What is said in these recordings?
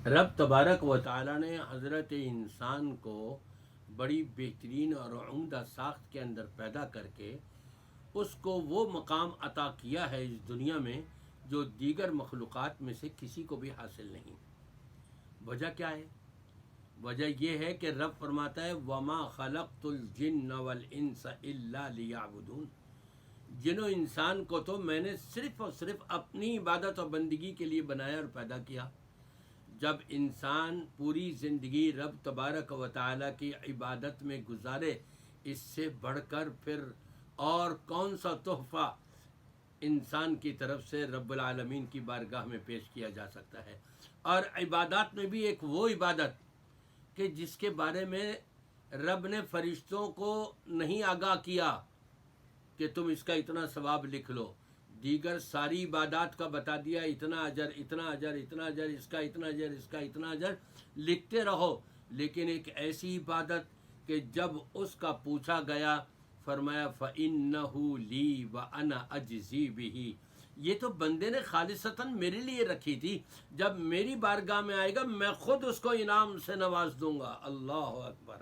رب تبارک و تعالی نے حضرت انسان کو بڑی بہترین اور عمدہ ساخت کے اندر پیدا کر کے اس کو وہ مقام عطا کیا ہے اس دنیا میں جو دیگر مخلوقات میں سے کسی کو بھی حاصل نہیں۔ وجہ کیا ہے؟ وجہ یہ ہے کہ رب فرماتا ہے وَمَا خَلَقْتُ الْجِنَّ وَالْإِنسَ إِلَّا لِيَعْبُدُونَ، جن و انسان کو تو میں نے صرف اور صرف اپنی عبادت اور بندگی کے لیے بنایا اور پیدا کیا۔ جب انسان پوری زندگی رب تبارک و تعالیٰ کی عبادت میں گزارے، اس سے بڑھ کر پھر اور کون سا تحفہ انسان کی طرف سے رب العالمین کی بارگاہ میں پیش کیا جا سکتا ہے۔ اور عبادات میں بھی ایک وہ عبادت کہ جس کے بارے میں رب نے فرشتوں کو نہیں آگاہ کیا کہ تم اس کا اتنا ثواب لکھ لو، دیگر ساری عبادات کا بتا دیا اتنا اجر اتنا اجر اتنا اجر، اس کا اتنا اجر اس کا اتنا اجر، لکھتے رہو۔ لیکن ایک ایسی عبادت کہ جب اس کا پوچھا گیا فرمایا فَإِنَّهُ لِي وَأَنَا أَجْزِي بِهِ، یہ تو بندے نے خالصتاً میرے لیے رکھی تھی، جب میری بارگاہ میں آئے گا میں خود اس کو انعام سے نواز دوں گا۔ اللہ اکبر!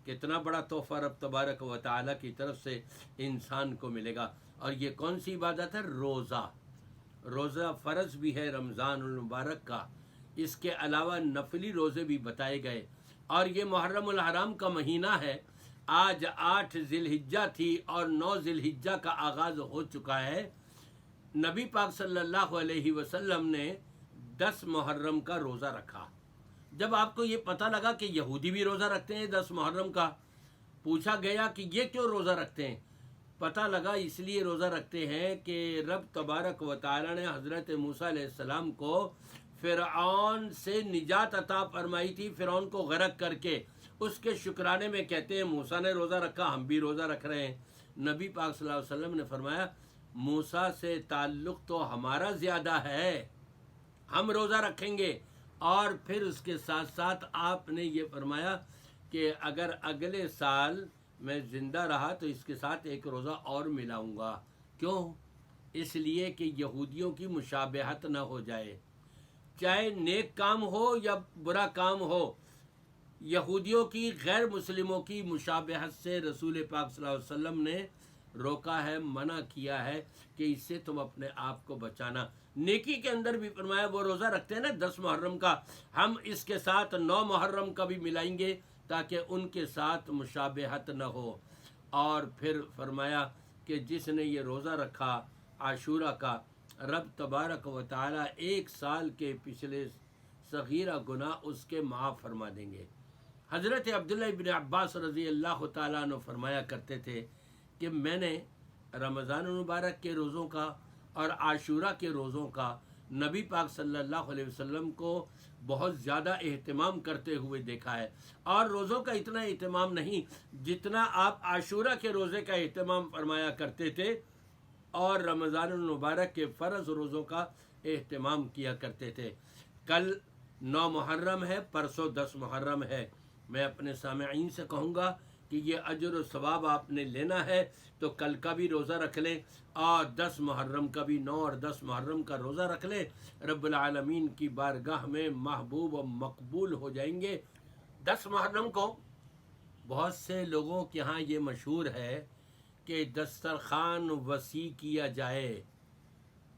کتنا بڑا تحفہ رب تبارک و تعالیٰ کی طرف سے انسان کو ملے گا۔ اور یہ کون سی عبادت ہے؟ روزہ۔ روزہ فرض بھی ہے رمضان المبارک کا، اس کے علاوہ نفلی روزے بھی بتائے گئے۔ اور یہ محرم الحرام کا مہینہ ہے، آج 8 ذی الحجہ تھی اور 9 ذی الحجہ کا آغاز ہو چکا ہے۔ نبی پاک صلی اللہ علیہ وسلم نے 10 محرم کا روزہ رکھا۔ جب آپ کو یہ پتہ لگا کہ یہودی بھی روزہ رکھتے ہیں 10 محرم کا، پوچھا گیا کہ یہ کیوں روزہ رکھتے ہیں؟ پتہ لگا اس لیے روزہ رکھتے ہیں کہ رب تبارک و تعالی نے حضرت موسیٰ علیہ السلام کو فرعون سے نجات عطا فرمائی تھی، فرعون کو غرق کر کے۔ اس کے شکرانے میں کہتے ہیں موسیٰ نے روزہ رکھا، ہم بھی روزہ رکھ رہے ہیں۔ نبی پاک صلی اللہ علیہ وسلم نے فرمایا موسیٰ سے تعلق تو ہمارا زیادہ ہے، ہم روزہ رکھیں گے۔ اور پھر اس کے ساتھ ساتھ آپ نے یہ فرمایا کہ اگر اگلے سال میں زندہ رہا تو اس کے ساتھ ایک روزہ اور ملاؤں گا۔ کیوں؟ اس لیے کہ یہودیوں کی مشابہت نہ ہو جائے، چاہے نیک کام ہو یا برا کام ہو۔ یہودیوں کی غیر مسلموں کی مشابہت سے رسول پاک صلی اللہ علیہ وسلم نے روکا ہے، منع کیا ہے کہ اس سے تم اپنے آپ کو بچانا۔ نیکی کے اندر بھی فرمایا وہ روزہ رکھتے ہیں نا 10 محرم کا، ہم اس کے ساتھ 9 محرم کا بھی ملائیں گے تاکہ ان کے ساتھ مشابہت نہ ہو۔ اور پھر فرمایا کہ جس نے یہ روزہ رکھا عاشورہ کا، رب تبارک و تعالی 1 سال کے پچھلے صغیرہ گناہ اس کے معاف فرما دیں گے۔ حضرت عبداللہ ابن عباس رضی اللہ تعالیٰ عنہ فرمایا کرتے تھے کہ میں نے رمضان المبارک کے روزوں کا اور عاشورہ کے روزوں کا نبی پاک صلی اللہ علیہ وسلم کو بہت زیادہ اہتمام کرتے ہوئے دیکھا ہے، اور روزوں کا اتنا اہتمام نہیں جتنا آپ عاشورہ کے روزے کا اہتمام فرمایا کرتے تھے اور رمضان المبارک کے فرض روزوں کا اہتمام کیا کرتے تھے۔ کل 9 محرم ہے، پرسوں 10 محرم ہے۔ میں اپنے سامعین سے کہوں گا کہ یہ اجر و ثواب آپ نے لینا ہے تو کل کا بھی روزہ رکھ لیں اور 10 محرم کا بھی، 9 اور 10 محرم کا روزہ رکھ لیں، رب العالمین کی بارگاہ میں محبوب و مقبول ہو جائیں گے۔ 10 محرم کو بہت سے لوگوں کے ہاں یہ مشہور ہے کہ دسترخوان وسیع کیا جائے،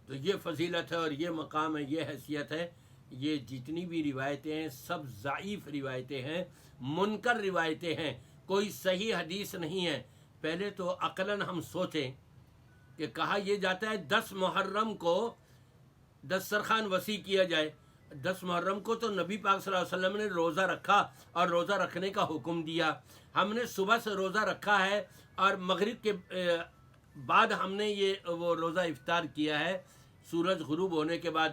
تو یہ فضیلت ہے اور یہ مقام ہے، یہ حیثیت ہے۔ یہ جتنی بھی روایتیں ہیں سب ضعیف روایتیں ہیں، منکر روایتیں ہیں، کوئی صحیح حدیث نہیں ہے۔ پہلے تو عقلاً ہم سوچیں کہ کہا یہ جاتا ہے 10 محرم کو دسترخوان وسیع کیا جائے۔ 10 محرم کو تو نبی پاک صلی اللہ علیہ وسلم نے روزہ رکھا اور روزہ رکھنے کا حکم دیا۔ ہم نے صبح سے روزہ رکھا ہے اور مغرب کے بعد ہم نے یہ وہ روزہ افطار کیا ہے سورج غروب ہونے کے بعد،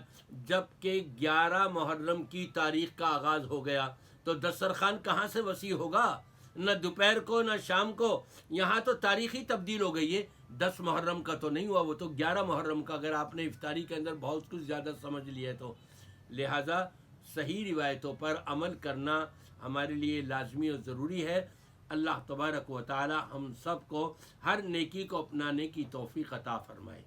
جب کہ 11 محرم کی تاریخ کا آغاز ہو گیا تو دسترخوان کہاں سے وسیع ہوگا؟ نہ دوپہر کو نہ شام کو، یہاں تو تاریخ ہی تبدیل ہو گئی ہے۔ 10 محرم کا تو نہیں ہوا، وہ تو 11 محرم کا، اگر آپ نے افطاری کے اندر بہت کچھ زیادہ سمجھ لیا تو۔ لہٰذا صحیح روایتوں پر عمل کرنا ہمارے لیے لازمی اور ضروری ہے۔ اللہ تبارک و تعالی ہم سب کو ہر نیکی کو اپنانے کی توفیق عطا فرمائے۔